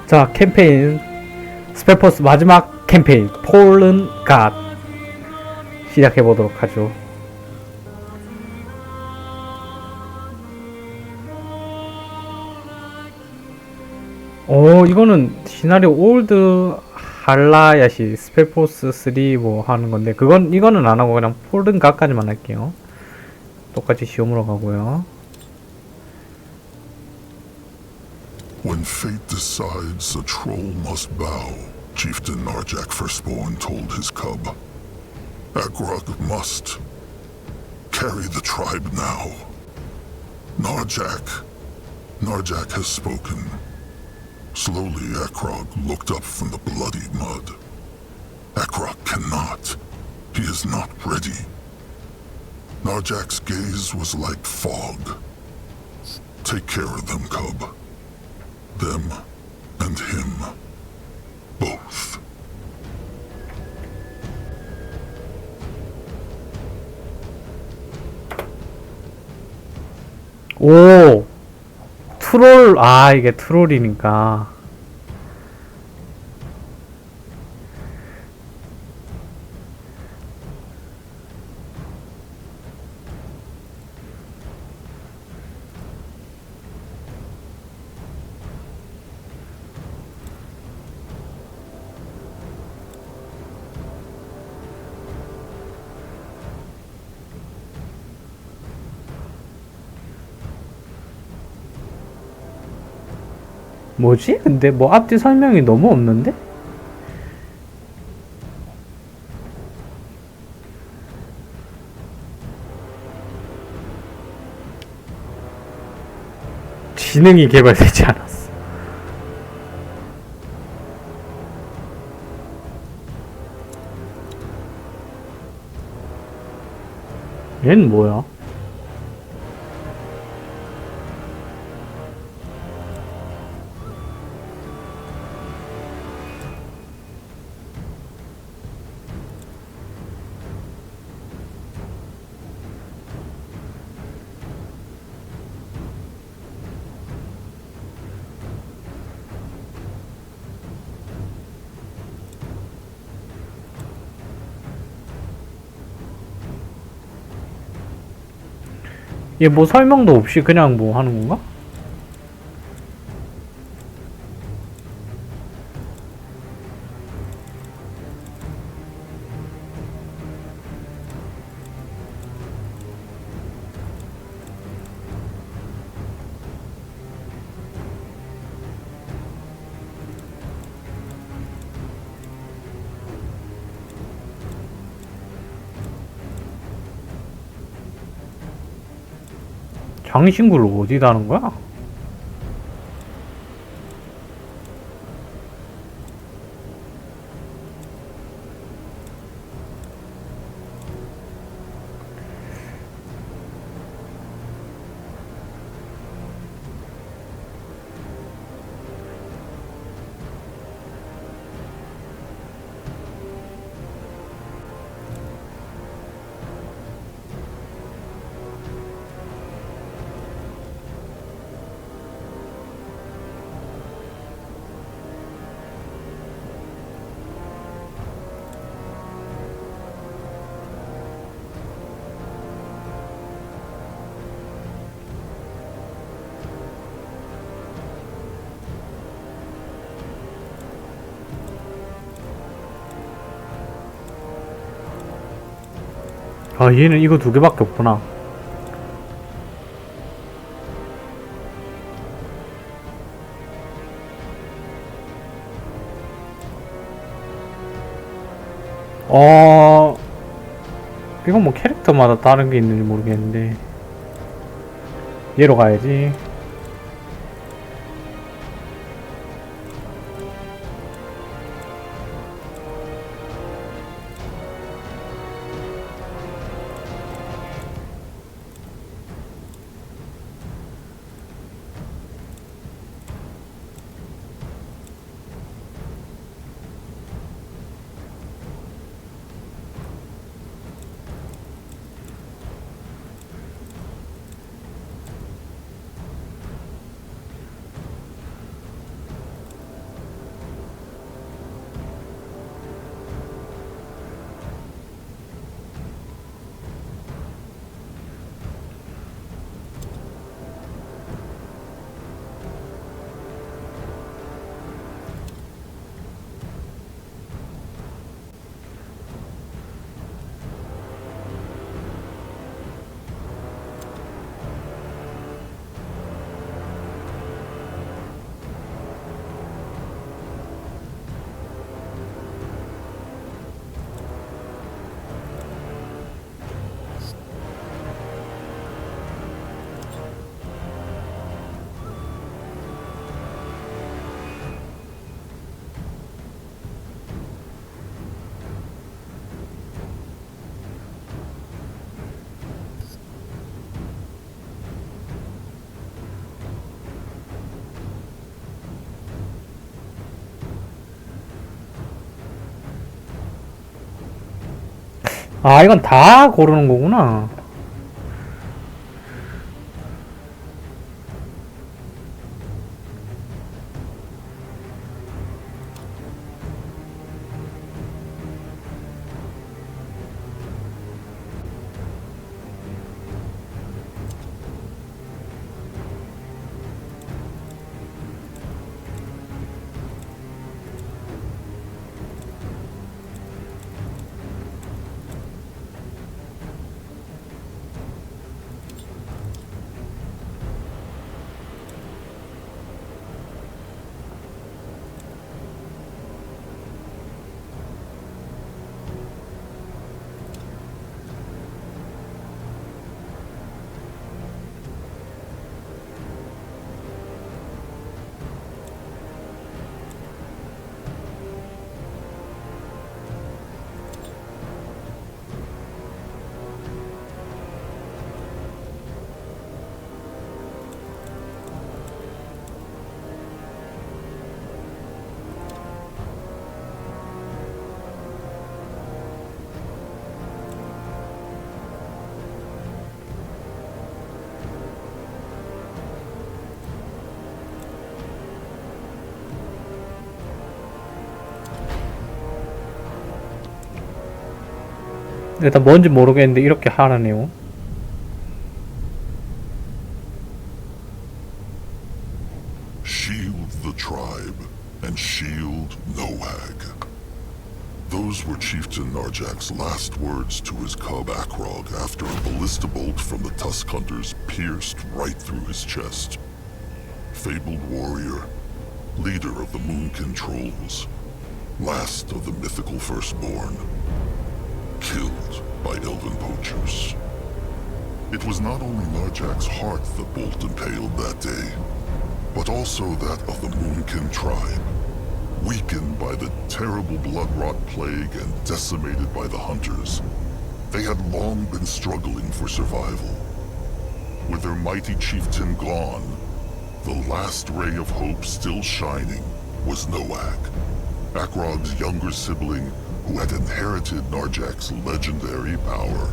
자, 캠페인 스펠포스 마지막 캠페인 폴른 갓 시작해보도록 하죠. 이거는 시나리오 올드 할라야시 스펠포스 3 뭐 하는 건데 이거는 안 하고 그냥 폴른 갓까지만 할게요. 똑같이 시험으로 가고요. When fate decides a troll must bow, Chieftain Narjak Firstborn told his cub. Agrog must carry the tribe now. Narjak has spoken. Slowly, Agrog looked up from the bloody mud. Agrog cannot. He is not ready. Narjak's gaze was like fog. Take care of them, cub. Them and him. Both. 오! 트롤, 이게 트롤이니까. 뭐지? 근데 뭐 앞뒤 설명이 너무 없는데? 지능이 개발되지 않았어. 얘는 뭐야? 얘 뭐 설명도 없이 그냥 뭐 하는 건가? 장신구를 어디다 하는 거야? 얘는 이거 두 개밖에 없구나. 이건 뭐 캐릭터마다 다른 게 있는지 모르겠는데 얘로 가야지. 아, 이건 다 고르는 거구나. 일단 뭔지 모르겠는데 이렇게 하라네요. Shield the tribe and shield Noag. Those were Chieftain Narjak's last words to his cub Akrog after a ballista bolt from the Tusk Hunters pierced right through his chest. Fabled warrior, leader of the Moonkin Trolls, last of the mythical firstborn, killed by elven poachers. It was not only Narjak's heart the bolt impaled that day, but also that of the Moonkin tribe, weakened by the terrible blood-rot plague and decimated by the hunters. They had long been struggling for survival. With their mighty chieftain gone, the last ray of hope still shining was Noag, Akrog's younger sibling who had inherited Narjak's legendary power.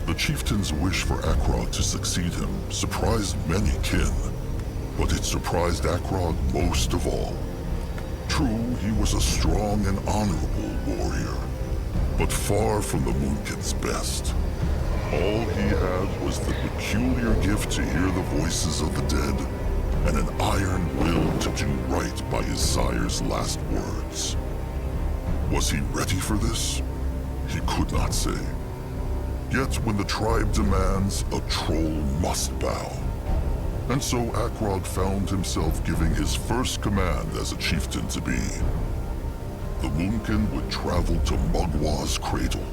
The chieftain's wish for Akrog to succeed him surprised many kin, but it surprised Akrog most of all. True, he was a strong and honorable warrior, but far from the Moonkin's best. All he had was the peculiar gift to hear the voices of the dead, and an iron will to do right by his sire's last words. Was he ready for this? He could not say. Yet when the tribe demands, a troll must bow. And so Akrog found himself giving his first command as a chieftain to be. The Moonkin would travel to Mugwa's cradle,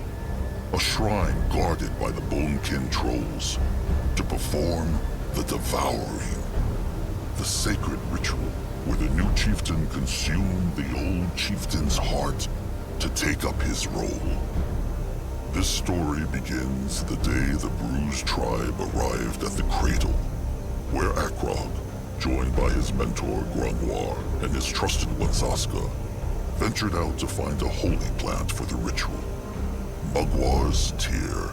a shrine guarded by the Bonekin trolls, to perform the devouring, the sacred ritual where the new chieftain consumed the old chieftain's heart to take up his role. This story begins the day the Bruised tribe arrived at the cradle, where Akrog, joined by his mentor Grunwar and his trusted one Saska, ventured out to find a holy plant for the ritual, Mugwar's tear.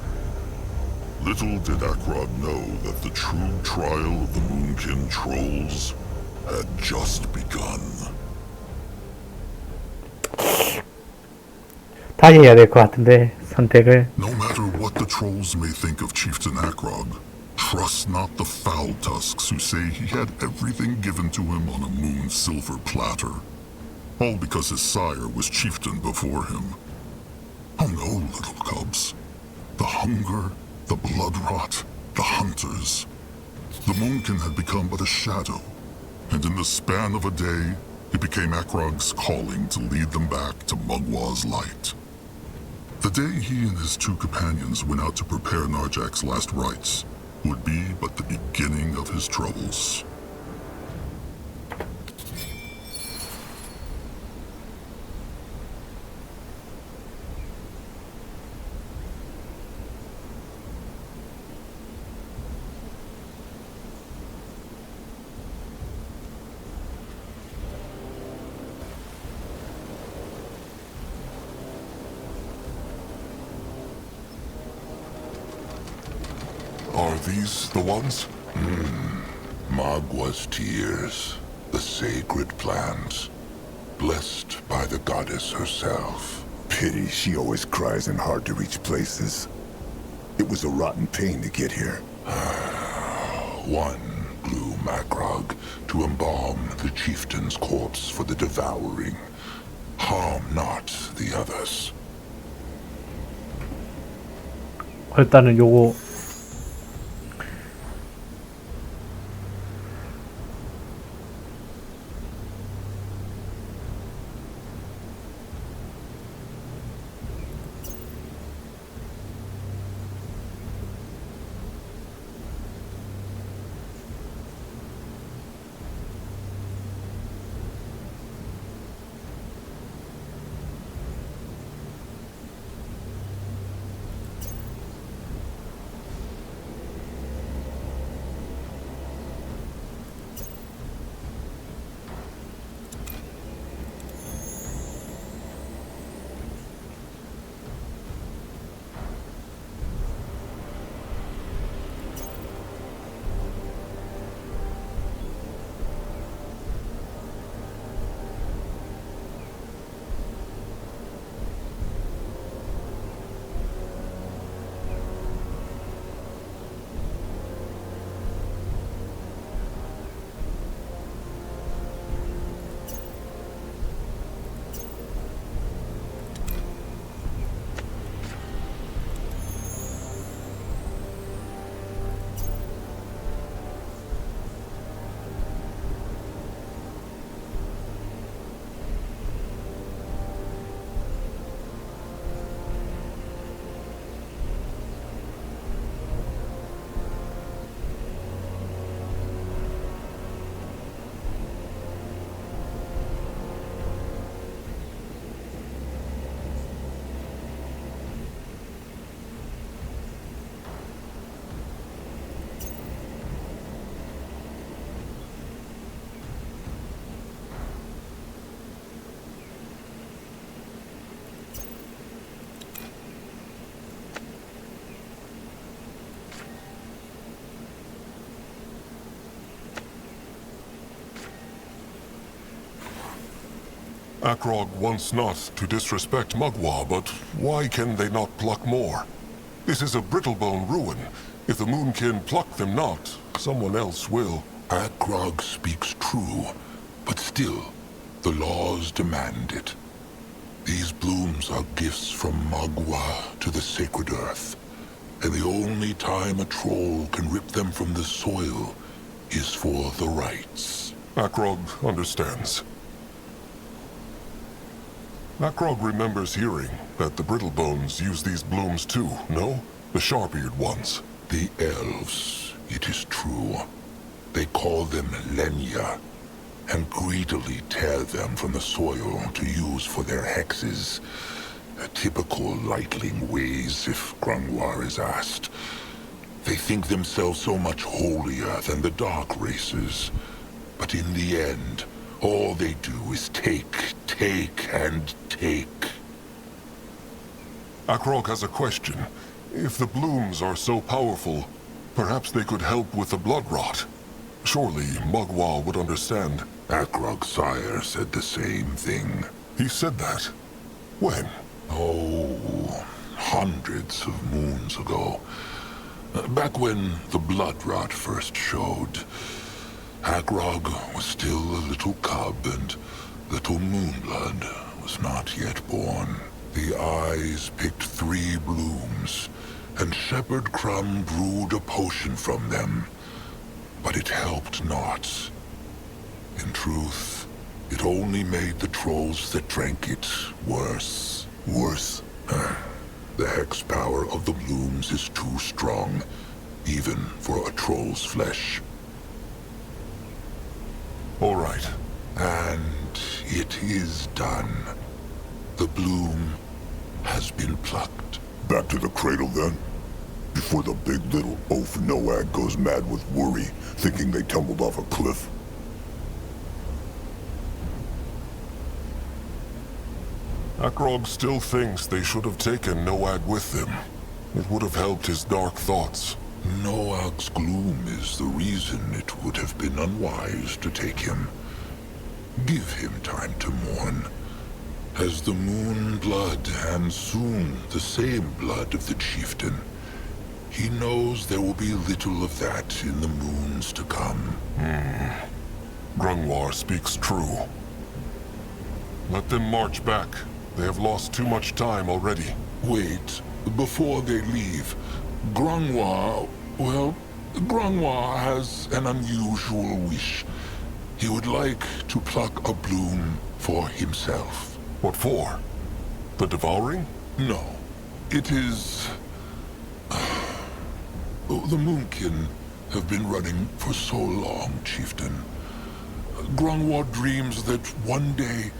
Little did Akrog know that the true trial of the Moonkin trolls had just begun. 다시 해야 될 것 같은데 선택을. No matter what the trolls may think of Chieftain Akrog, trust not the foul tusks who say he had everything given to him on a moon silver platter. All because his sire was chieftain before him. Oh no, little cubs. The hunger, the blood rot, the hunters. The Moonkin had become but a shadow, and in the span of a day, it became Akrog's calling to lead them back to Mugwa's light. The day he and his two companions went out to prepare Narjak's last rites would be but the beginning of his troubles. Are these the ones? Magwa's tears, the sacred plants, blessed by the goddess herself. Pity she always cries in hard-to-reach places. It was a rotten pain to get here. One blew Macrog to embalm the chieftain's corpse for the devouring. Harm not the others. 일단은 요거 Akrog wants not to disrespect Magwa, but why can they not pluck more? This is a brittlebone ruin. If the Moonkin pluck them not, someone else will. Akrog speaks true, but still, the laws demand it. These blooms are gifts from Magwa to the sacred earth, and the only time a troll can rip them from the soil is for the rites. Akrog understands. Akrog remembers hearing that the Brittlebones use these blooms too, no? The sharp-eared ones. The elves, it is true. They call them Lenya, and greedily tear them from the soil to use for their hexes. Typical lightling ways, if Grungwar is asked. They think themselves so much holier than the dark races. But in the end, all they do is take, and take. Akrog has a question. If the blooms are so powerful, perhaps they could help with the blood rot. Surely Magwa would understand. Akrog's sire said the same thing. He said that? When? Oh, hundreds of moons ago. Back when the blood rot first showed. Akrog was still a little cub, and little Moonblood was not yet born. The eyes picked 3 blooms, and Shepherd Crumb brewed a potion from them. But it helped not. In truth, it only made the trolls that drank it worse. Worse? The hex power of the blooms is too strong, even for a troll's flesh. All right. And it is done. The bloom has been plucked. Back to the cradle then? Before the big little oaf Noag goes mad with worry, thinking they tumbled off a cliff. Akrog still thinks they should have taken Noag with them. It would have helped his dark thoughts. Noak's gloom is the reason it would have been unwise to take him. Give him time to mourn. As the moon blood, and soon the same blood of the chieftain, he knows there will be little of that in the moons to come. Grungwar speaks true. Let them march back. They have lost too much time already. Wait, before they leave, Grungwar has an unusual wish. He would like to pluck a bloom for himself. What for? The devouring? No, it is... The Moonkin have been running for so long, Chieftain. Grungwar dreams that one day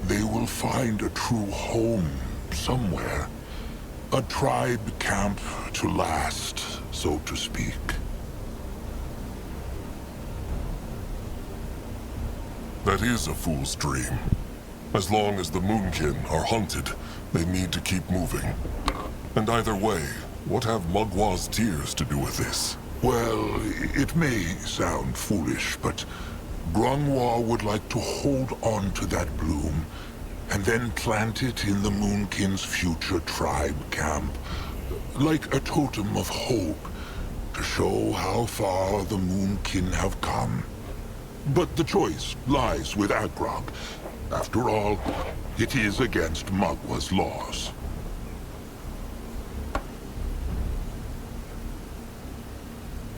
they will find a true home somewhere. A tribe camp to last, so to speak. That is a fool's dream. As long as the Moonkin are hunted, they need to keep moving. And either way, what have Mugwa's tears to do with this? Well, it may sound foolish, but Grungwar would like to hold on to that bloom and then plant it in the Moonkin's future tribe camp, like a totem of hope, to show how far the Moonkin have come. But the choice lies with Agrog. After all, it is against Mugwa's laws.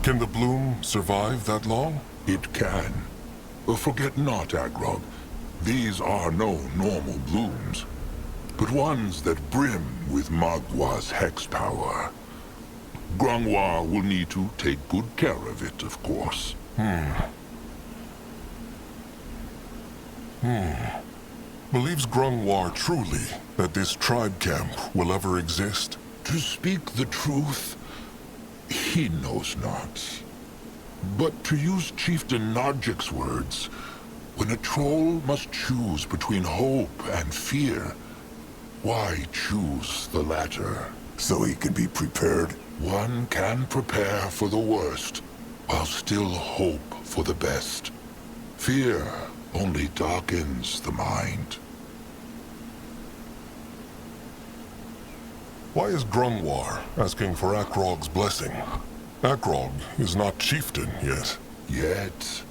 Can the bloom survive that long? It can. Forget not, Agrog. These are no normal blooms, but ones that brim with Mugwa's hex power. Grungwar will need to take good care of it, of course. Believes Grungwar truly that this tribe camp will ever exist? To speak the truth, he knows not. But to use Chieftain Narjik's words, when a troll must choose between hope and fear, why choose the latter? So he can be prepared. One can prepare for the worst, while still hope for the best. Fear only darkens the mind. Why is Grungwar asking for Akrog's blessing? Akrog is not chieftain yet. Yet,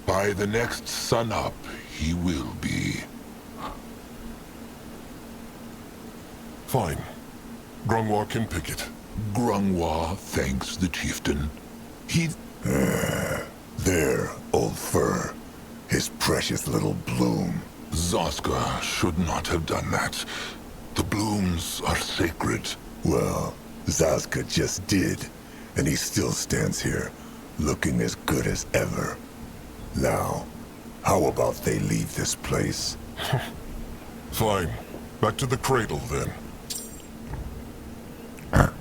by the next sun-up, he will be. Fine. Grungwar can pick it. Grungwar thanks the chieftain. He... There, old fur. His precious little bloom. Zoska should not have done that. The blooms are sacred. Well, Zaska just did, and he still stands here, looking as good as ever. Now, how about they leave this place? Fine. Back to the cradle then.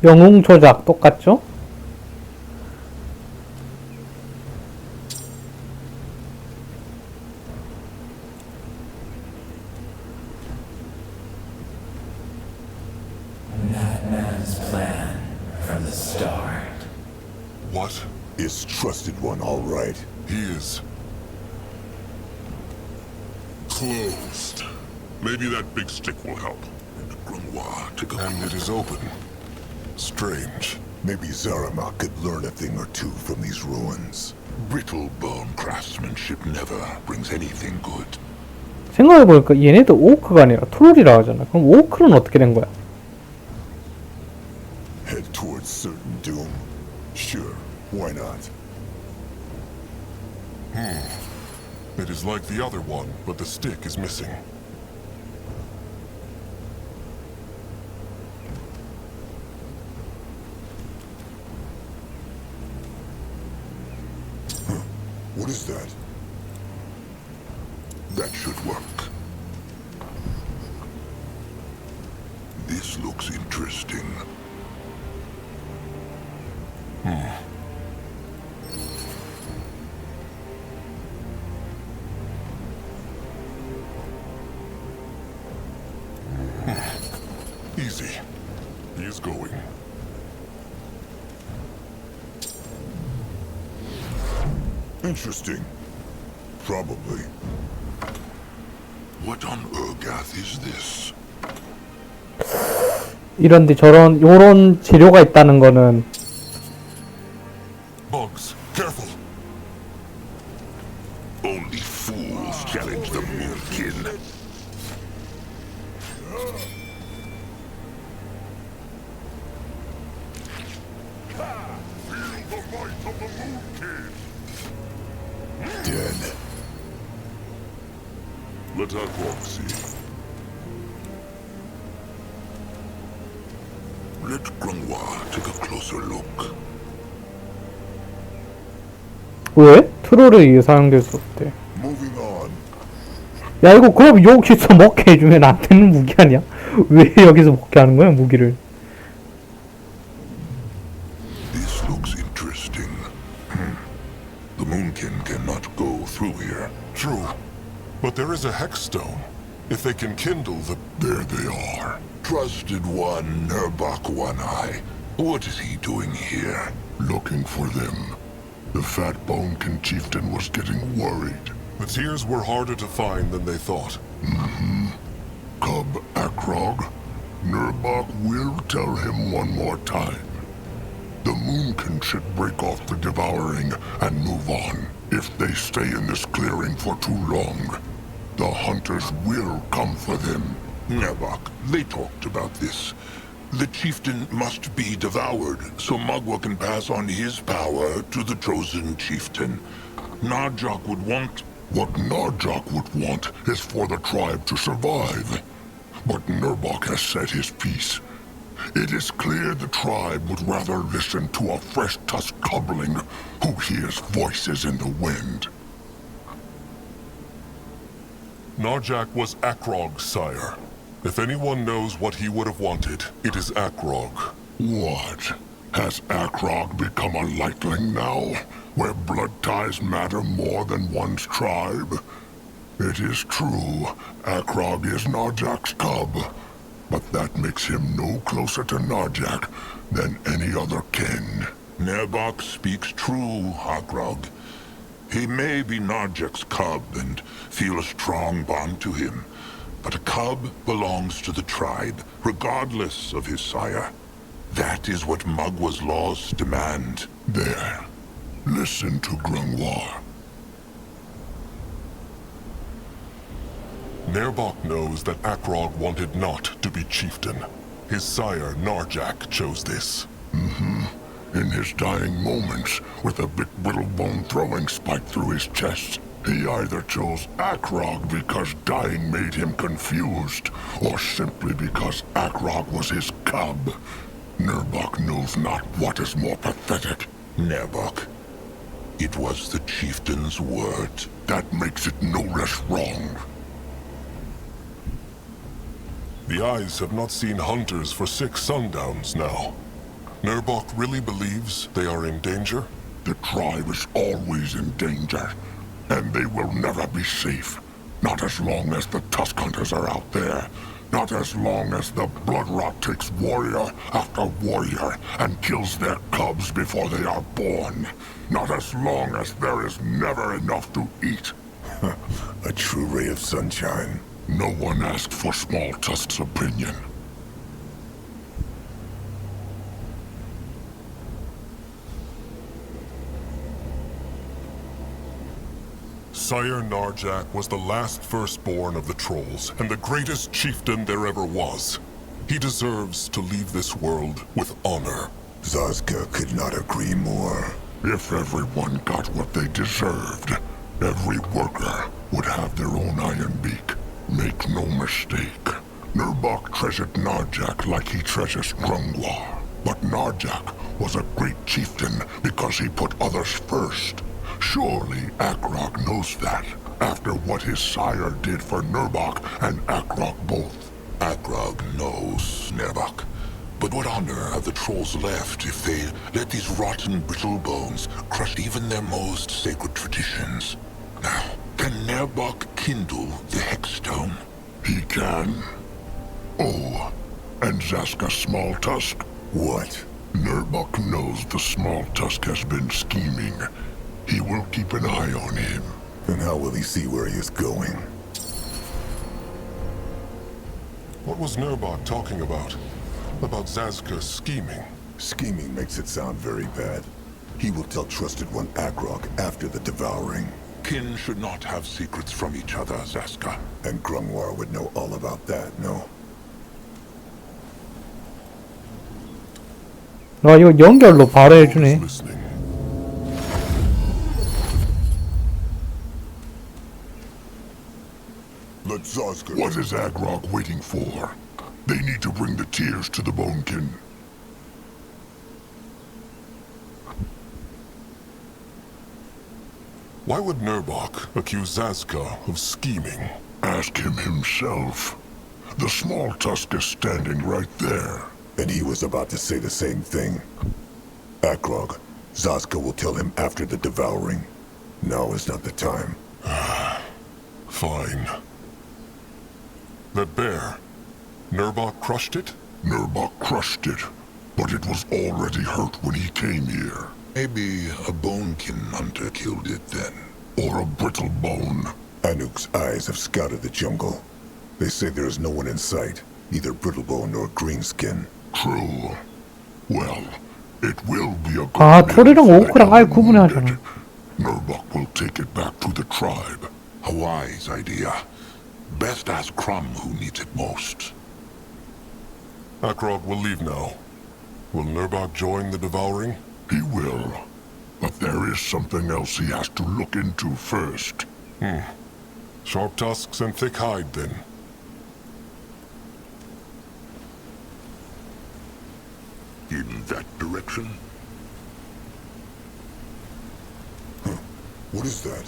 영웅 조작 똑같죠? That man's plan from the start. What? Is trusted one all right? He is. Closed. Maybe that big stick will help. And Grungwar took a... And it is open. Strange. Maybe Zarama could learn a thing or two from these ruins. Brittle bone craftsmanship never brings anything good. 생각해보니까 얘네도 오크가 아니라 트롤이라 하잖아. 그럼 오크는 어떻게 된 거야? Head towards certain doom? Sure, why not? It is like the other one, but the stick is missing. What is that? That should work. This looks interesting. Easy. He is going. Interesting. Probably. What on Urgath is this? 이런데 저런 요런 재료가 있다는 거는 Bugs, careful! Only fools challenge the Moonkin. Feel the might of the Moonkin! Dead. Let Agrog see. Let Grungwa take a closer look. 왜? 트롤에 의해 사용될 수 없대. Moving on. 야 이거 그럼 여기서 먹게 해주면 안 되는 무기 아니야? 왜 여기서 먹게 하는 거야 무기를? This looks interesting. The Moonkin cannot go through here. True. But there is a hex stone. If they can kindle the... There they are. Trusted one, Nurbok One-Eye. What is he doing here? Looking for them. The fat bonekin chieftain was getting worried. The tears were harder to find than they thought. Cub Akrog, Nurbok will tell him one more time. The Moonkin should break off the devouring and move on. If they stay in this clearing for too long, the hunters will come for them. Nurbok, they talked about this. The chieftain must be devoured, so Magua can pass on his power to the chosen chieftain. Narjok would want... What Narjok would want is for the tribe to survive. But Nurbok has said his piece. It is clear the tribe would rather listen to a fresh tusk cobbling who hears voices in the wind. Narjak was Akrog's sire. If anyone knows what he would have wanted, it is Akrog. What? Has Akrog become a lightling now, where blood ties matter more than one's tribe? It is true, Akrog is Narjak's cub, but that makes him no closer to Narjak than any other kin. Nurbok speaks true, Agrog. He may be Narjak's cub and feel a strong bond to him, but a cub belongs to the tribe, regardless of his sire. That is what Magwa's laws demand. There. Listen to Grungwar. Nerbok knows that Akrog wanted not to be chieftain. His sire, Narjak, chose this. In his dying moments, with a big brittle bone throwing spike through his chest, he either chose Akrog because dying made him confused, or simply because Akrog was his cub. Nurbok knows not what is more pathetic. Nurbok, it was the chieftain's word. That makes it no less wrong. The eyes have not seen hunters for 6 sundowns now. Nurbok really believes they are in danger? The tribe is always in danger, and they will never be safe. Not as long as the tusk hunters are out there. Not as long as the blood rot takes warrior after warrior and kills their cubs before they are born. Not as long as there is never enough to eat. A true ray of sunshine. No one asked for Small Tusk's opinion. Sire Narjak was the last firstborn of the Trolls, and the greatest chieftain there ever was. He deserves to leave this world with honor. Zazka could not agree more. If everyone got what they deserved, every worker would have their own iron beak. Make no mistake, Nurbok treasured Narjak like he treasures Grungwar. But Narjak was a great chieftain because he put others first. Surely Akrog knows that, after what his sire did for Nurbok and Akrog both. Agrog knows, Nurbok. But what honor have the trolls left if they let these rotten brittle bones crush even their most sacred traditions? Now, can Nurbok kindle the Hexstone? He can. Oh, and Zaska Small Tusk? What? Nurbok knows the Small Tusk has been scheming. He will keep an eye on him. And how will he see where he is going? What was Nurbok talking about? About Zazka scheming? Scheming makes it sound very bad. He will tell Trusted One Agrog after the devouring. Kin should not have secrets from each other, Zaska. And Grungwar would know all about that, no? 와, 이거 연결로 바로 해주네. Listening. Let Zazka. What is Agrog waiting for? They need to bring the tears to the Bonekin. Why would Nurbok accuse Zazka of scheming? Ask him himself. The small tusk is standing right there. And he was about to say the same thing. Agrog, Zazka will tell him after the devouring. Now is not the time. Fine. That bear, Nurbok crushed it? Nurbok crushed it, but it was already hurt when he came here. Maybe a Bonekin hunter killed it then. Or a brittle bone. Anuk's eyes have scouted the jungle. They say there is no one in sight, neither Brittlebone nor Greenskin. True. Well, it will be a good 아, news 털이랑 that 오크랑 you 아예 will 구분을 need 하잖아. it. Nurbok will take it back to the tribe. A wise idea. Best ask Crumb who needs it most. Akrog will leave now. Will Nurbok join the devouring? He will. But there is something else he has to look into first. Sharp tusks and thick hide, then. In that direction? What is that?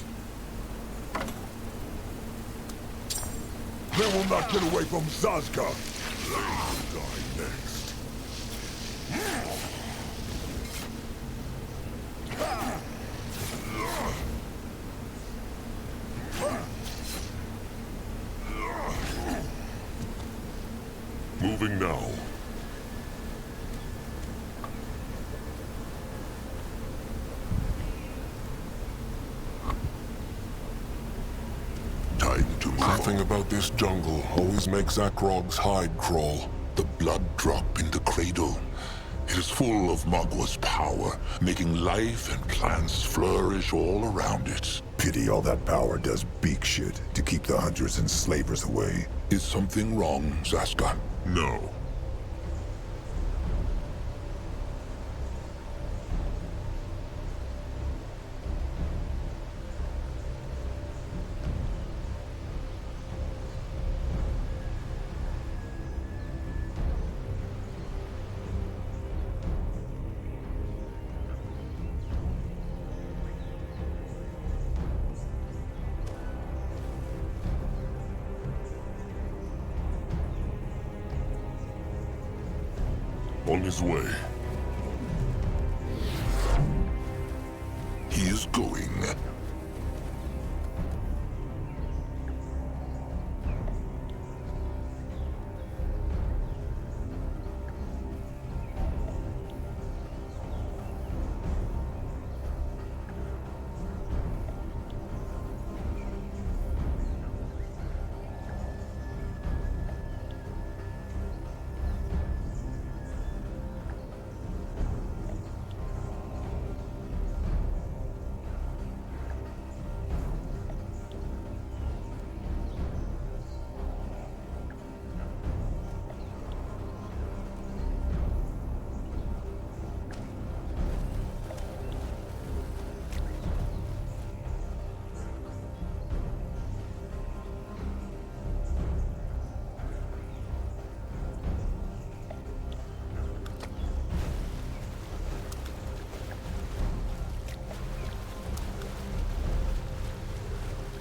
They will not get away from Zazka! They will die next. Moving now. Time to move Something on. about this jungle always makes Akrog's hide crawl. The blood drop in the cradle. It is full of Magwa's power, making life and plants flourish all around it. Pity all that power does beak shit to keep the hunters and slavers away. Is something wrong, Zaska? No. On his way. He is going.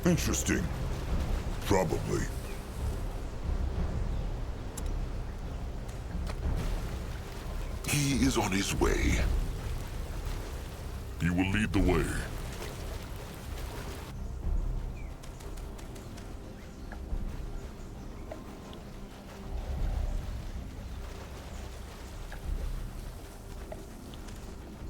Interesting. Probably. He is on his way. You will lead the way.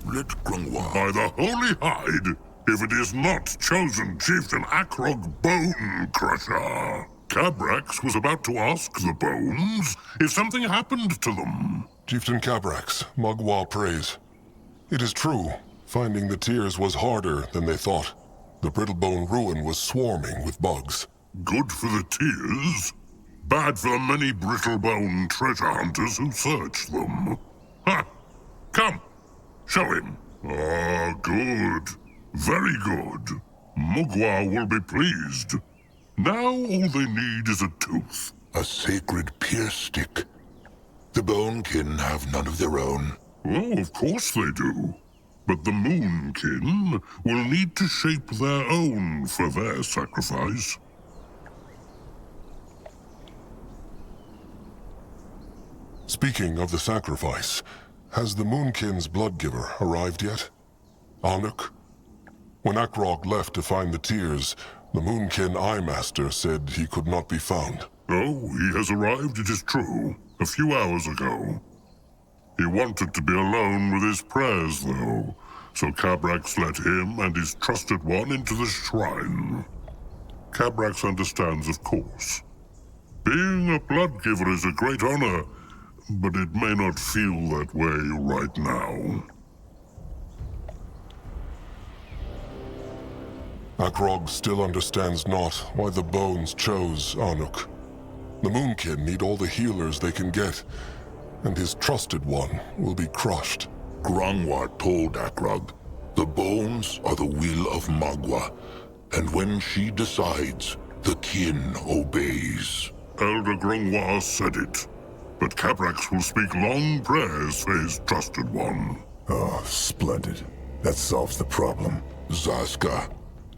Let Grungwa. By the holy hide! if it is not chosen Chieftain Akrog Bone Crusher. Cabrax was about to ask the bones if something happened to them. Chieftain Cabrax, Magua prays. It is true, finding the tears was harder than they thought. The Brittlebone ruin was swarming with bugs. Good for the tears, bad for the many Brittlebone treasure hunters who search them. Ha! Come, show him. Ah, good. Very good. Mugwa will be pleased. Now all they need is a tooth. A sacred pierce stick. The Bonekin have none of their own. Oh, of course they do. But the Moonkin will need to shape their own for their sacrifice. Speaking of the sacrifice, has the Moonkin's bloodgiver arrived yet? Anuk? When Akrog left to find the tears, the Moonkin Eye Master said he could not be found. Oh, he has arrived, it is true, a few hours ago. He wanted to be alone with his prayers, though, so Cabrax let him and his trusted one into the shrine. Cabrax understands, of course. Being a blood-giver is a great honor, but it may not feel that way right now. Akrog still understands not why the bones chose Anuk. The Moonkin need all the healers they can get, and his trusted one will be crushed. Grangwa told Akrog, the bones are the will of Magua, and when she decides, the kin obeys. Elder Grangwa said it, but Cabrax will speak long prayers for his trusted one. Oh, splendid. That solves the problem. Zaska,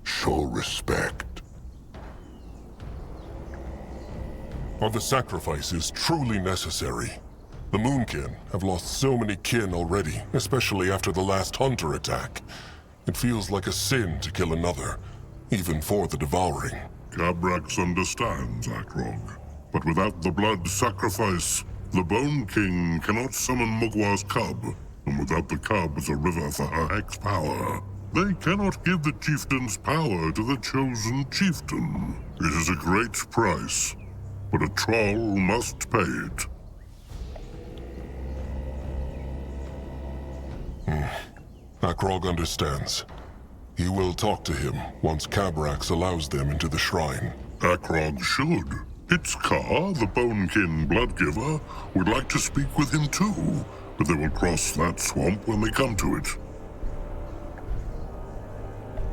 show respect. Are the sacrifices truly necessary? The Moonkin have lost so many kin already, especially after the last hunter attack. It feels like a sin to kill another, even for the devouring. Cabrax understands, Akrog. But without the blood sacrifice, the Bone King cannot summon Mugwa's cub, and without the cub as a river for her hex power, they cannot give the chieftain's power to the chosen chieftain. It is a great price, but a troll must pay it. Akrog understands. He will talk to him once Cabrax allows them into the shrine. Akrog should. Itzkar, the Bonekin Bloodgiver, would like to speak with him too, but they will cross that swamp when they come to it.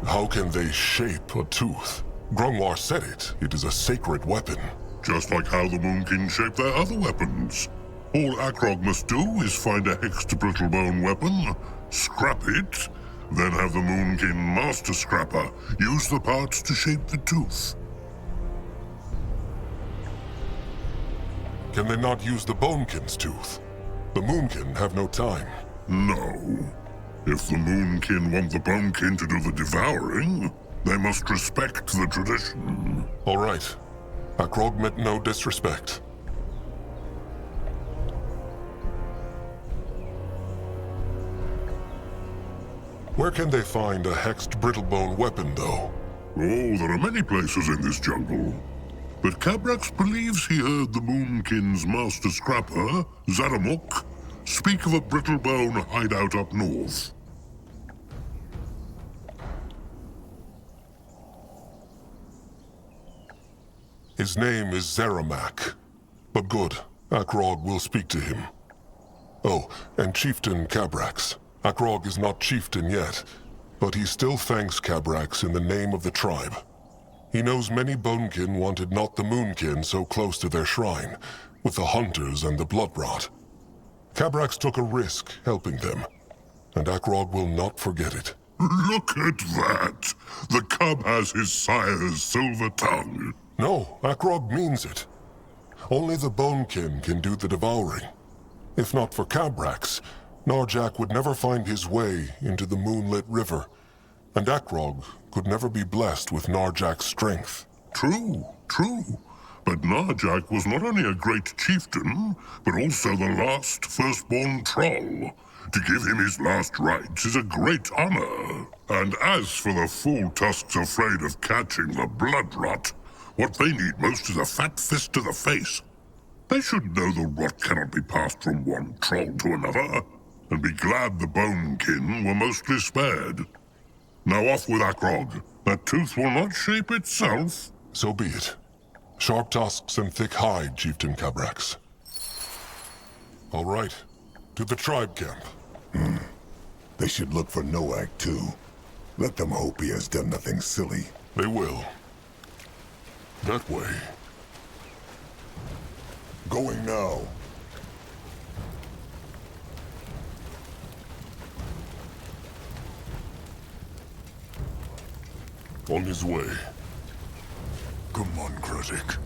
How can they shape a tooth? Grungwar said it. It is a sacred weapon. Just like how the Moonkin shape their other weapons. All Akrog must do is find a hexed brittlebone weapon, scrap it, then have the Moonkin Master Scrapper use the parts to shape the tooth. Can they not use the Bonekin's tooth? The Moonkin have no time. No. If the Moonkin want the Bonekin to do the devouring, they must respect the tradition. All right. Akrog meant no disrespect. Where can they find a hexed brittlebone weapon, though? Oh, there are many places in this jungle. But Cabrax believes he heard the Moonkin's master scrapper, Zaramuk, speak of a brittlebone hideout up north. His name is Zeramak. But good, Akrog will speak to him. Oh, and Chieftain Cabrax. Akrog is not chieftain yet, but he still thanks Cabrax in the name of the tribe. He knows many Bonekin wanted not the Moonkin so close to their shrine, with the hunters and the bloodrot. Cabrax took a risk helping them, and Akrog will not forget it. Look at that! The cub has his sire's silver tongue. No, Akrog means it. Only the Bonekin can do the devouring. If not for Cabrax, Narjak would never find his way into the moonlit river, and Akrog could never be blessed with Narjak's strength. True, true. But Narjak was not only a great chieftain, but also the last firstborn troll. To give him his last rites is a great honor. And as for the fool tusks afraid of catching the blood rot, what they need most is a fat fist to the face. They should know the rot cannot be passed from one troll to another, and be glad the bonekin were mostly spared. Now off with Akrog. That tooth will not shape itself. So be it. Sharp tusks and thick hide, Chieftain Cabrax. All right, to the tribe camp. They should look for Noak, too. Let them hope he has done nothing silly. They will. That way. Going now. On his way. Come on, Krazik.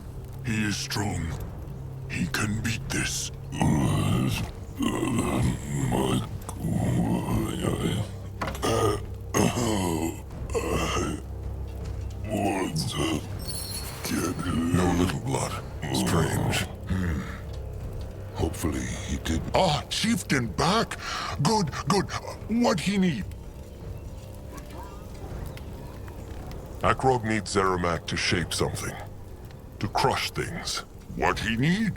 He is strong. He can beat this. No little blood. Strange. Hopefully he did. Ah, Chieftain back! Good, good. What he need? Akrog needs Zeramak to shape something. To crush things. What he need?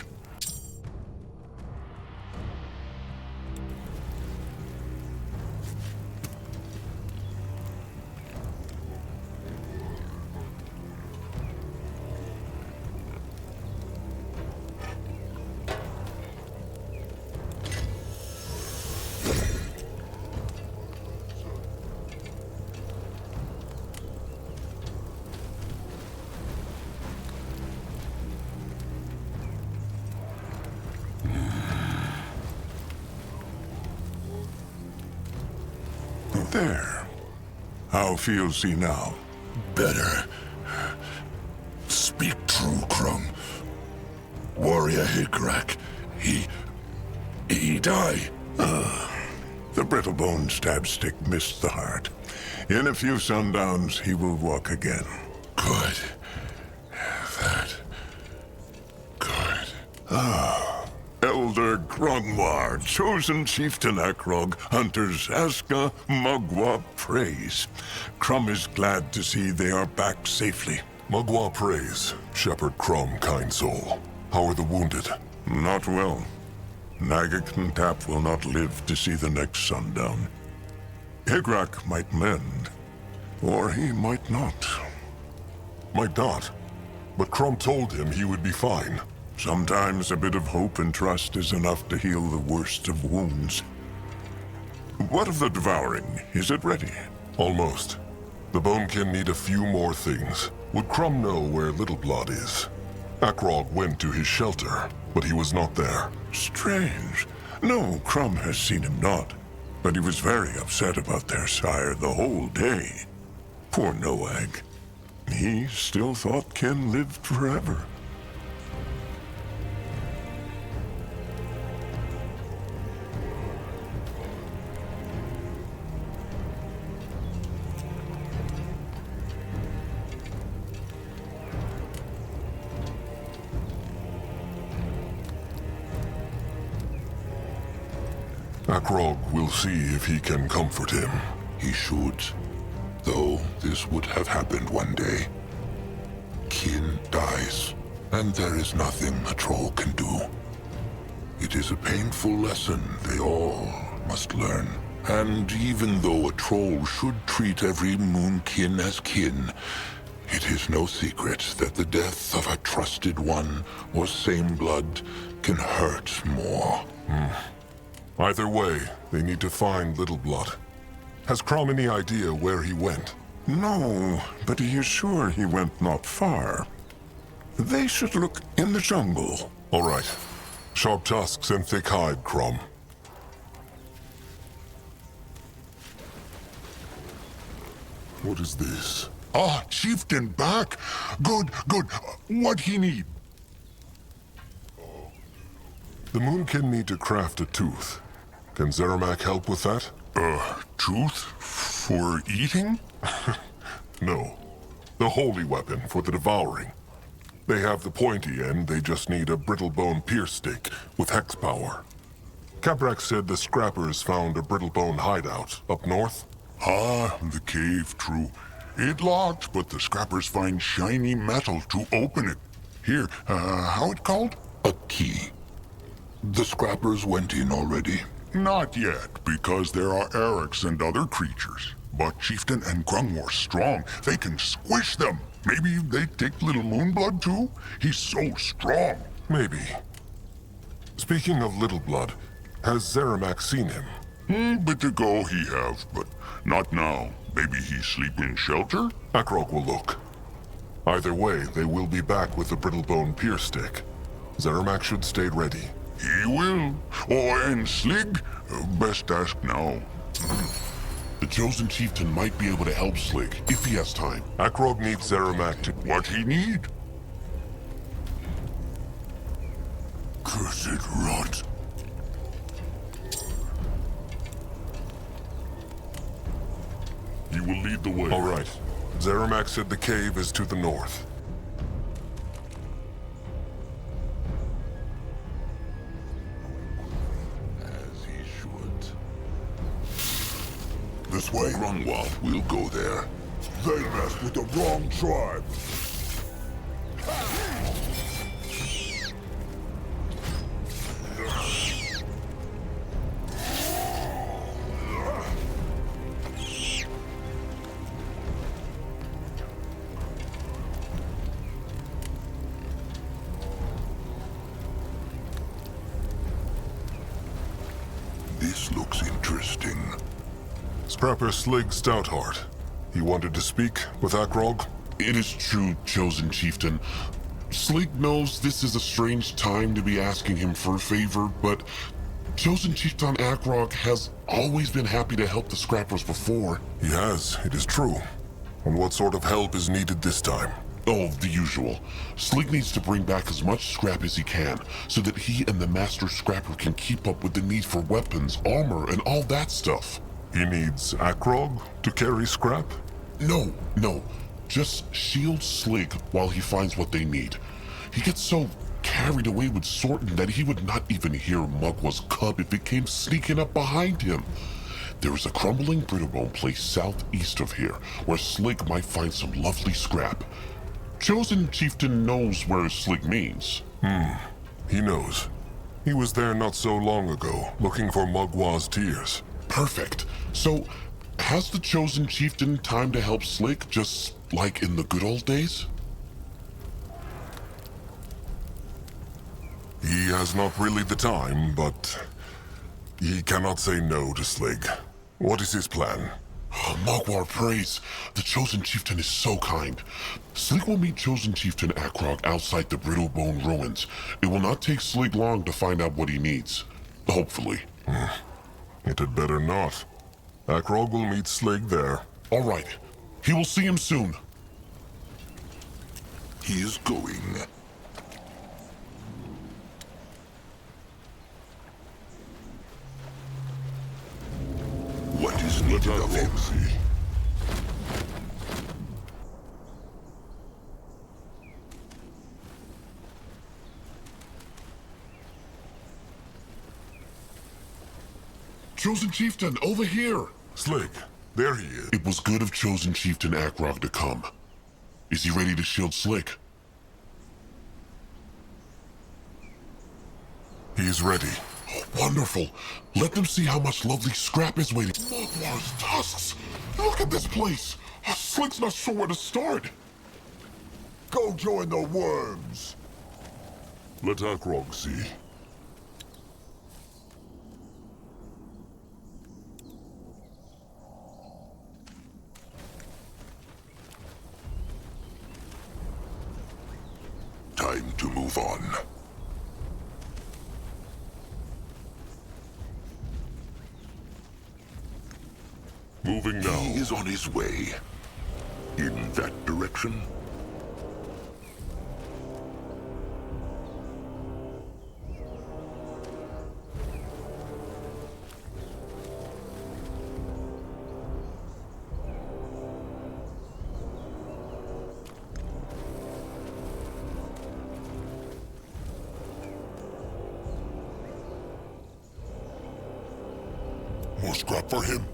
There. How feels he now? Better. Speak true, Crumb. Warrior Higrak, he die. The brittle-bone stab stick missed the heart. In a few sundowns, he will walk again. Good. That. Good. Elder Grongwar, chosen chieftain Akrog, hunters Aska, Mugwa praise. Crumb is glad to see they are back safely. Mugwa praise. Shepherd Crumb, kind soul. How are the wounded? Not well. Nagak and Tap will not live to see the next sundown. Higrak might mend, or he might not. Might not. But Crumb told him he would be fine. Sometimes a bit of hope and trust is enough to heal the worst of wounds. What of the devouring? Is it ready? Almost. The Bonekin need a few more things. Would Crumb know where Little Blood is? Akrog went to his shelter, but he was not there. Strange. No, Crumb has seen him not. But he was very upset about their sire the whole day. Poor Noag. He still thought Ken lived forever. Akrog will see if he can comfort him. He should. Though this would have happened one day. Kin dies, and there is nothing a troll can do. It is a painful lesson they all must learn. And even though a troll should treat every moonkin as kin, it is no secret that the death of a trusted one or same blood can hurt more. Either way, they need to find Little Blood. Has Crumb any idea where he went? No, but he is sure he went not far. They should look in the jungle. All right. Sharp tusks and thick hide, Crumb. What is this? Ah, Chieftain back! Good, good. What he need? The Moonkin need to craft a tooth. Can Zeramak help with that? Tooth? For eating? No. The holy weapon for the devouring. They have the pointy end, they just need a brittle bone pierce stick with hex power. Kabrak said the scrappers found a brittlebone hideout up north. Ah, the cave, true. It locked, but the scrappers find shiny metal to open it. Here, how it called? A key. The scrappers went in already. Not yet, because there are Erics and other creatures. But Chieftain and Grungmore strong. They can squish them. Maybe they take Little Moonblood too? He's so strong. Maybe. Speaking of Little Blood, has Zeramak seen him? Bit ago he have, but not now. Maybe he sleep in shelter? Akrog will look. Either way, they will be back with the brittlebone pier stick. Zeramak should stay ready. He will. Oh, and Slig? Best ask now. The Chosen Chieftain might be able to help Slig, if he has time. Akrog needs Zeramak to... What he need? Cursed rot. You will lead the way. All right. Zeramak said the cave is to the north. As he should. This way? Grunwald will go there. They messed with the wrong tribe. This looks interesting. Scrapper Slig Stoutheart. He wanted to speak with Akrog? It is true, Chosen Chieftain. Slig knows this is a strange time to be asking him for a favor, but Chosen Chieftain Akrog has always been happy to help the Scrappers before. He has, it is true. And what sort of help is needed this time? Oh, the usual. Slig needs to bring back as much scrap as he can, so that he and the Master Scrapper can keep up with the need for weapons, armor, and all that stuff. He needs Akrog to carry scrap? No. Just shield Slig while he finds what they need. He gets so carried away with sorting that he would not even hear Mugwa's cub if it came sneaking up behind him. There is a crumbling brittlebone place southeast of here, where Slig might find some lovely scrap. Chosen Chieftain knows where Slig means. He knows. He was there not so long ago, looking for Mugwa's tears. Perfect. So, has the Chosen Chieftain time to help Slig, just like in the good old days? He has not really the time, but he cannot say no to Slig. What is his plan? Mugwar prays. The Chosen Chieftain is so kind. Slig will meet Chosen Chieftain Akrog outside the Brittlebone ruins. It will not take Slig long to find out what he needs. Hopefully. It had better not. Akrog will meet Slig there. All right. He will see him soon. He is going. What is needed of him? Chosen Chieftain, over here! Slig, there he is. It was good of Chosen Chieftain Akrog to come. Is he ready to shield Slig? He's ready. Oh, wonderful. Let them see how much lovely scrap is waiting. Mugwar's tusks! Look at this place! Slig's not sure where to start. Go join the worms. Let Akrog see. Time to move on. Moving now. He is on his way. In that direction? More scrap for him.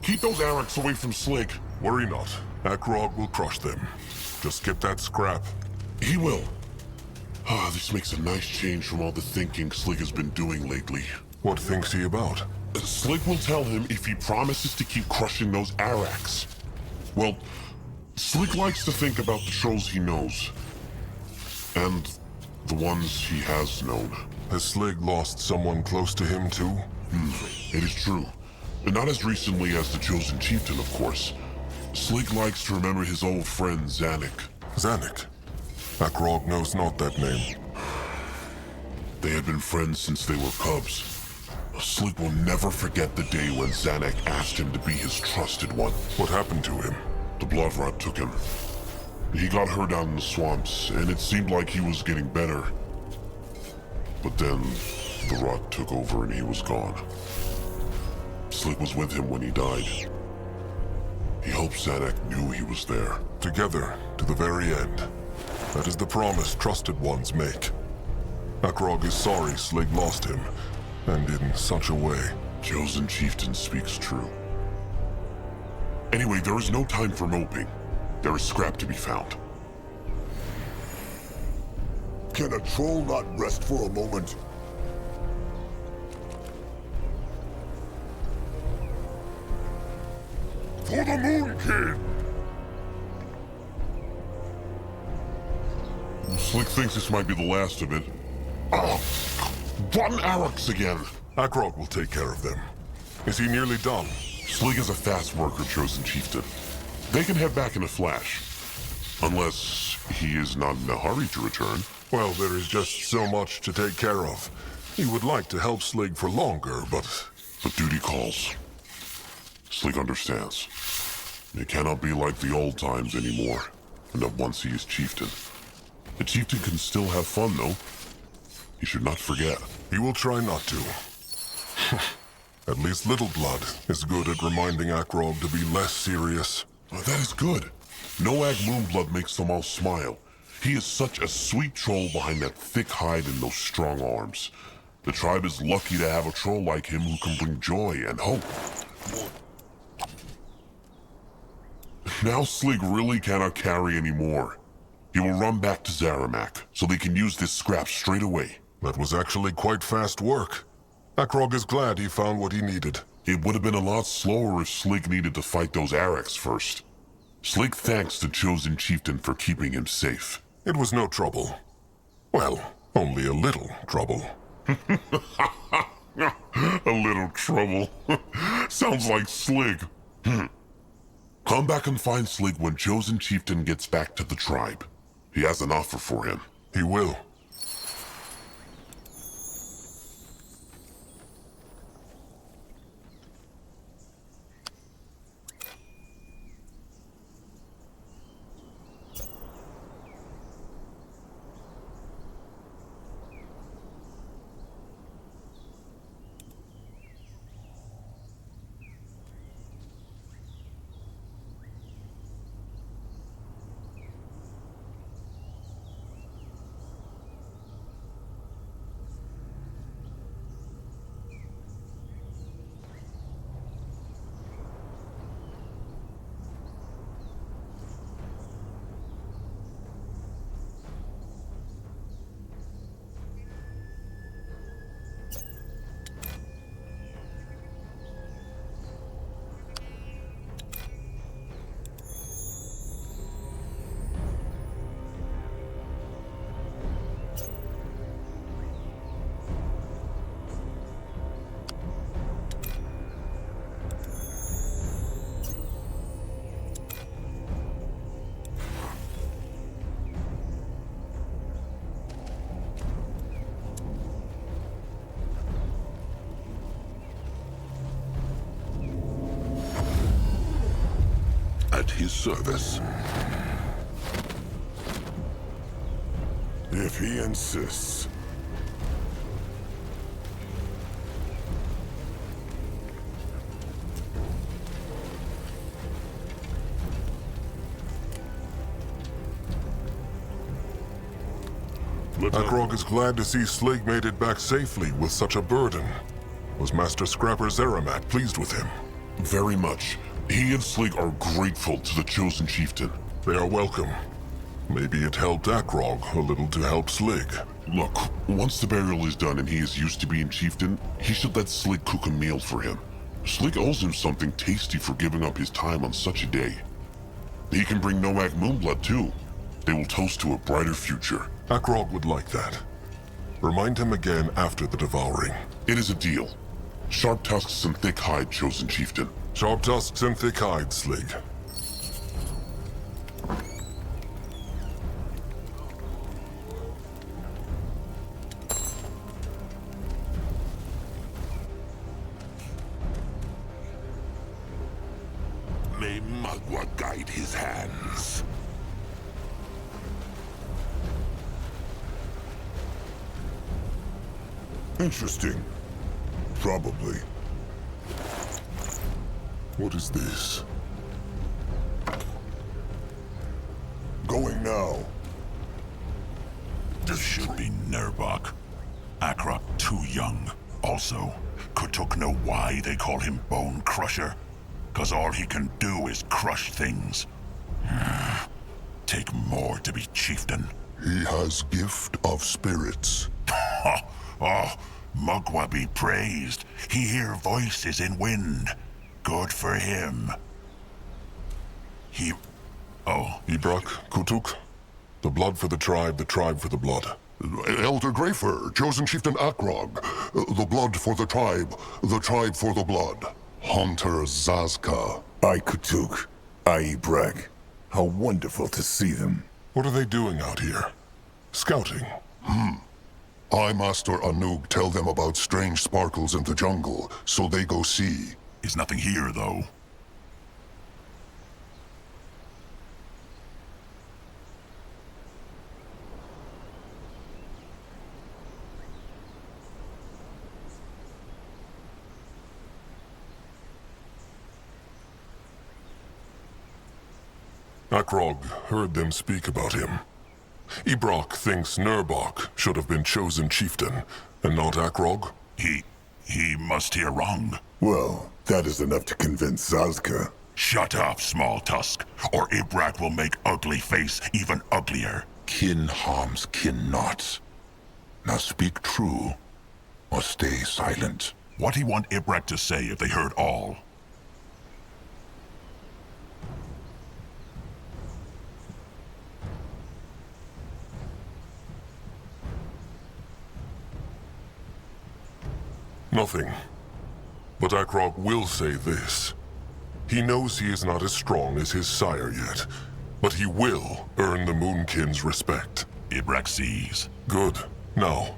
Keep those Araks away from Slig. Worry not. Akrog will crush them. Just get that scrap. He will. Ah, this makes a nice change from all the thinking Slig has been doing lately. What thinks he about? Slig will tell him if he promises to keep crushing those Araks. Well, Slig likes to think about the trolls he knows. And the ones he has known. Has Slig lost someone close to him too? It is true. But not as recently as the Chosen Chieftain, of course. Slig likes to remember his old friend Zanuck. Zanuck? Akrog knows not that name. They had been friends since they were cubs. Slig will never forget the day when Zanuck asked him to be his trusted one. What happened to him? The blood rot took him. He got hurt out in the swamps, and it seemed like he was getting better. But then, the rot took over and he was gone. Slig was with him when he died. He hoped Zanuck knew he was there. Together, to the very end. That is the promise trusted ones make. Akrog is sorry Slig lost him, and in such a way. Chosen Chieftain speaks true. Anyway, there is no time for moping. There is scrap to be found. Can a troll not rest for a moment? For the Moon King! Slig thinks this might be the last of it. Oh, rotten Araks again! Akrog will take care of them. Is he nearly done? Slig is a fast worker, Chosen Chieftain. They can head back in a flash. Unless he is not in a hurry to return. Well, there is just so much to take care of. He would like to help Slig for longer, but duty calls. Slig understands. It cannot be like the old times anymore, and not once he is chieftain. The chieftain can still have fun, though. He should not forget. He will try not to. At least Little Blood is good at reminding Akrog to be less serious. Oh, that is good. Noag Moonblood makes them all smile. He is such a sweet troll behind that thick hide and those strong arms. The tribe is lucky to have a troll like him who can bring joy and hope. Now Slig really cannot carry any more. He will run back to Zaramak, so they can use this scrap straight away. That was actually quite fast work. Akrog is glad he found what he needed. It would have been a lot slower if Slig needed to fight those Araks first. Slig thanks the Chosen Chieftain for keeping him safe. It was no trouble. Well, only a little trouble. A little trouble. Sounds like Slig. Come back and find Slig when Chosen Chieftain gets back to the tribe. He has an offer for him. He will. At his service. If he insists. Akrog is glad to see Slig made it back safely with such a burden. Was Master Scrapper Zeramak pleased with him? Very much. He and Slig are grateful to the chosen chieftain. They are welcome. Maybe it helped Akrog a little to help Slig. Look, once the burial is done and he is used to being chieftain, he should let Slig cook a meal for him. Slig owes him something tasty for giving up his time on such a day. He can bring Noak Moonblood too. They will toast to a brighter future. Akrog would like that. Remind him again after the devouring. It is a deal. Sharp tusks and thick hide, chosen chieftain. Sharp tusks and thick hide, Slig. May Magua guide his hands. Interesting. Probably. What is this? Going now. This should be Nerbok. Akrok too young. Also, Kutuk know why they call him Bone Crusher? 'Cause all he can do is crush things. Take more to be chieftain. He has gift of spirits. Oh, Mugwa be praised. He hear voices in wind. Good for him. Ibrak, Kutuk. The blood for the tribe for the blood. Elder Greyfur, chosen chieftain Akrog. The blood for the tribe for the blood. Hunter Zazka. I Kutuk. I Brag. How wonderful to see them. What are they doing out here? Scouting. I, Master Anug, tell them about strange sparkles in the jungle, so they go see. Is nothing here, though. Akrog heard them speak about him. Ibrak thinks Nerbok should have been chosen chieftain, and not Akrog. He must hear wrong. Well, that is enough to convince Zazka. Shut up, small tusk, or Ibrak will make ugly face even uglier. Kin harms kin not. Now speak true, or stay silent. What he want Ibrak to say if they heard all? Nothing. But Akrog will say this. He knows he is not as strong as his sire yet, but he will earn the Moonkin's respect. Ibrak sees. Good. Now,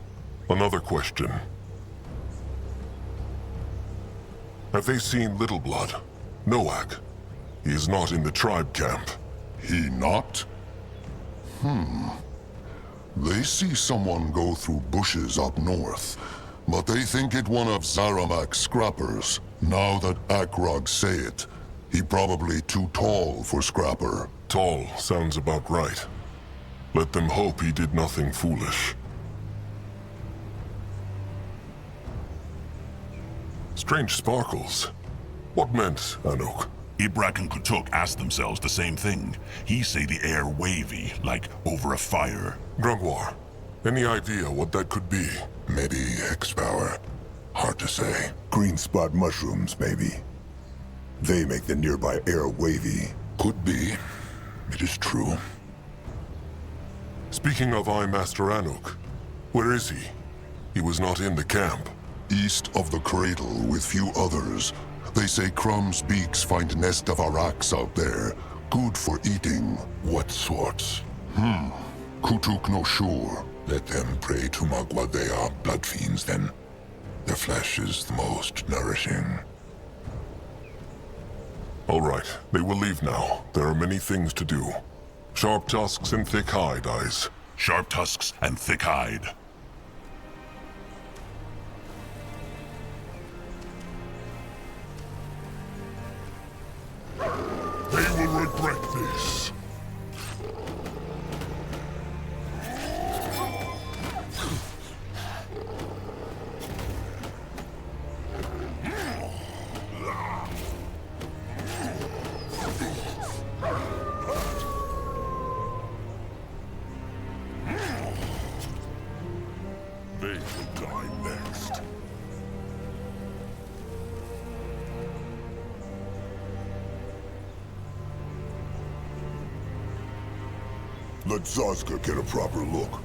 another question. Have they seen Little Blood? Noak. He is not in the tribe camp. He not? They see someone go through bushes up north, but they think it one of Zaramak's scrappers. Now that Akrog say it, he probably too tall for scrapper. Tall sounds about right. Let them hope he did nothing foolish. Strange sparkles. What meant, Anuk? Ibrak and Kutuk asked themselves the same thing. He say the air wavy, like over a fire. Grungwar, any idea what that could be? Maybe Hex power. Hard to say. Green spot mushrooms, maybe. They make the nearby air wavy. Could be. It is true. Speaking of I Master Anuk, where is he? He was not in the camp. East of the cradle with few others. They say Crumb's beaks find nest of araks out there. Good for eating. What sorts? Kutuk no sure. Let them pray to Magua. They are blood fiends then. Their flesh is the most nourishing. All right, they will leave now. There are many things to do. Sharp tusks and thick hide, eyes. Sharp tusks and thick hide. They will regret this. Let Zazka get a proper look.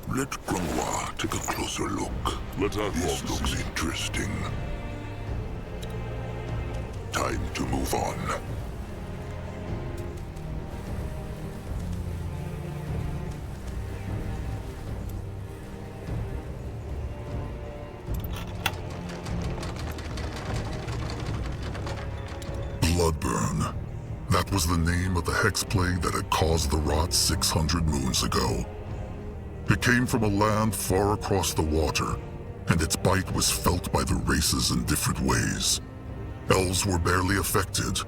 Let Granois take a closer look. This looks interesting. Time to move on. Bloodburn. That was the name of the hex plague that had caused the rot 600 moons ago. It came from a land far across the water, and its bite was felt by the races in different ways. Elves were barely affected.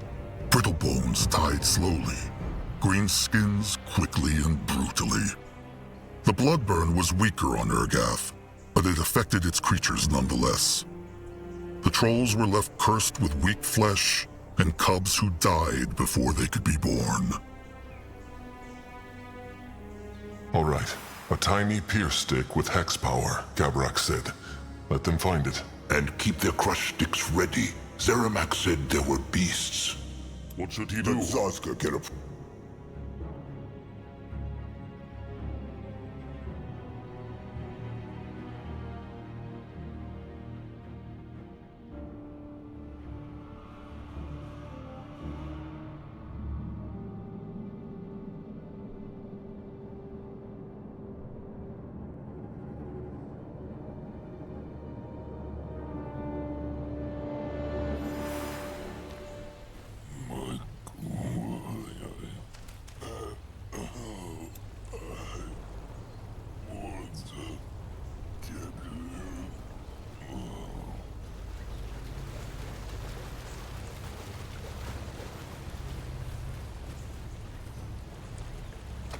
Brittle bones died slowly. Green skins quickly and brutally. The bloodburn was weaker on Urgath, but it affected its creatures nonetheless. The trolls were left cursed with weak flesh and cubs who died before they could be born. All right. A tiny pierce stick with hex power, Gabrak said. Let them find it. And keep their crush sticks ready. Zeramak said there were beasts. What should he Let do? Zazka get a...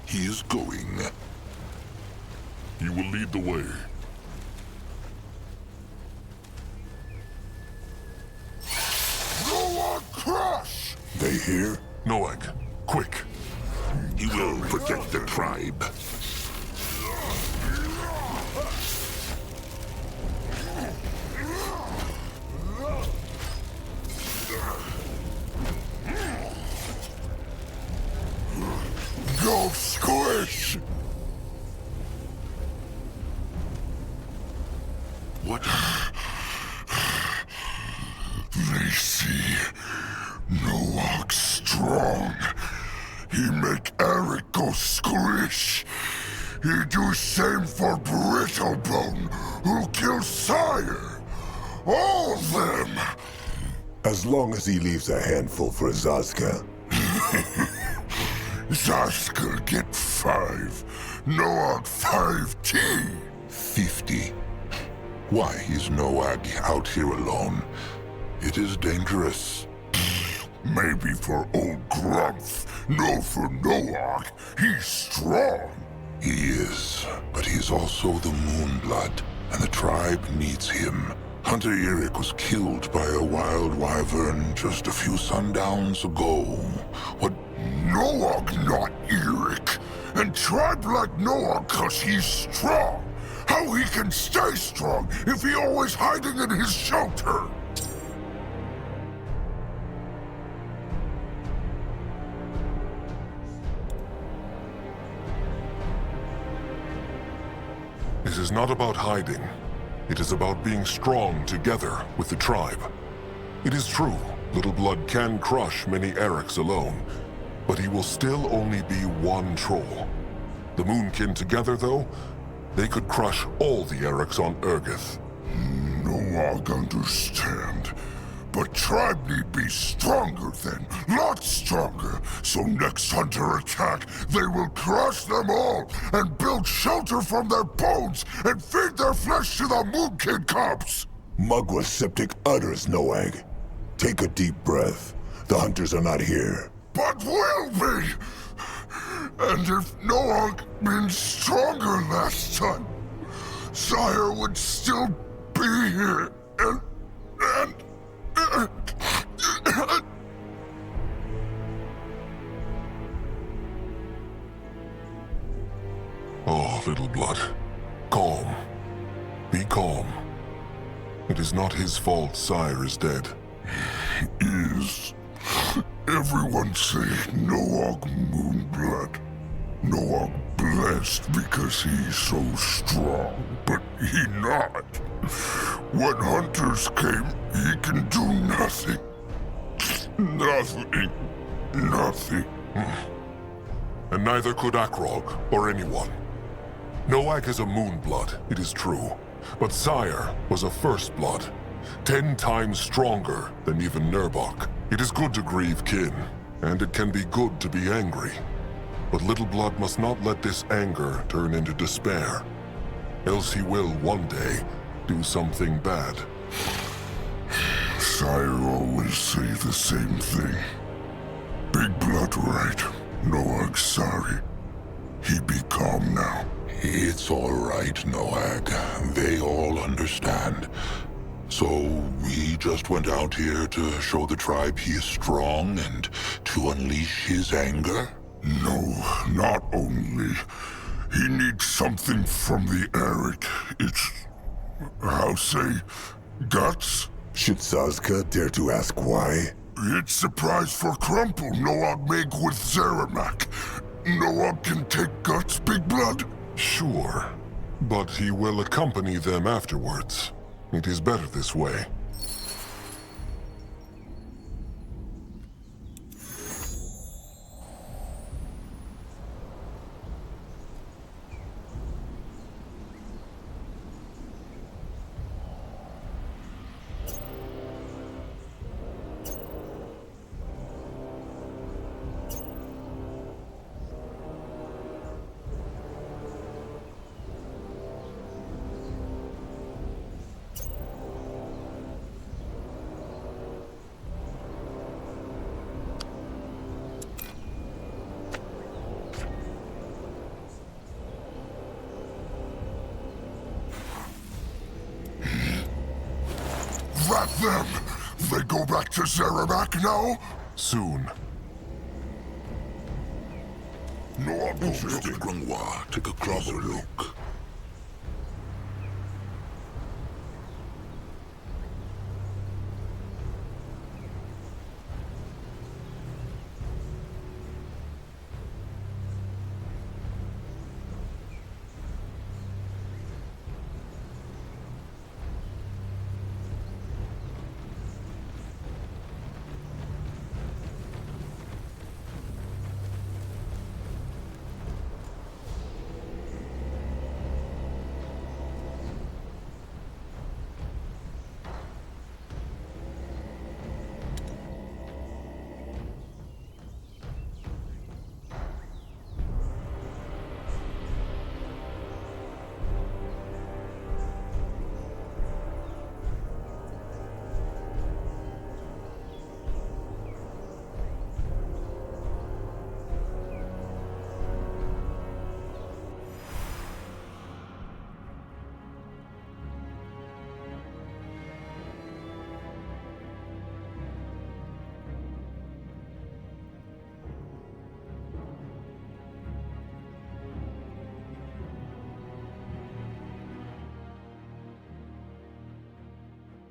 He is going. You will lead the way. Noah Crush! They here? Noag, quick. He will protect the tribe. Go squish! What? They see Noak strong. He make Eric go squish. He do same for Brittlebone, who kill Sire. All them. As long as he leaves a handful for Zazka. Zazka get 5. Noak 5T. 50. Why is Noag out here alone? It is dangerous. Maybe for old Grumph. No for Noak. He's strong. He is, but he's also the Moonblood, and the tribe needs him. Hunter Eric was killed by a wild wyvern just a few sundowns ago. What? Noak not Eric. And tribe like Noak cause he's strong. How he can stay strong if he always hiding in his shelter? It is not about hiding. It is about being strong together with the tribe. It is true, Little Blood can crush many Erics alone, but he will still only be one troll. The Moonkin together, though, they could crush all the Erics on Urgith. Noak understand. But tribe need be stronger then, lots stronger. So next hunter attack, they will crush them all and build shelter from their bones and feed their flesh to the Moonkin cubs. Mugwa septic utters, Noag. Take a deep breath. The hunters are not here. But will be! And if Noag been stronger last time, Sire would still be here and... Oh, Little Blood. Calm. Be calm. It is not his fault Sire is dead. Is Everyone say Noog Moonblood. Noog blessed because he's so strong, but he not. When hunters came, he can do nothing. Nothing. Nothing. And neither could Akrog, or anyone. Noag is a Moonblood, it is true. But Sire was a First Blood, 10 times stronger than even Nurbok. It is good to grieve kin, and it can be good to be angry. But Little Blood must not let this anger turn into despair. Else he will, one day, do something bad. Sire always say the same thing. Big Blood right. Noag sorry. He be calm now. It's all right, Noag. They all understand. So we just went out here to show the tribe he is strong and to unleash his anger? No, not only. He needs something from the Eric. It's... how say... guts? Should Sazka dare to ask why? It's surprise for Crumple Noog make with Zeramak. Noog can take guts, Big Blood? Sure, but he will accompany them afterwards. It is better this way. Rat them! They go back to Zeramak now? Soon. Noog Mr. Grunwa, take a closer look.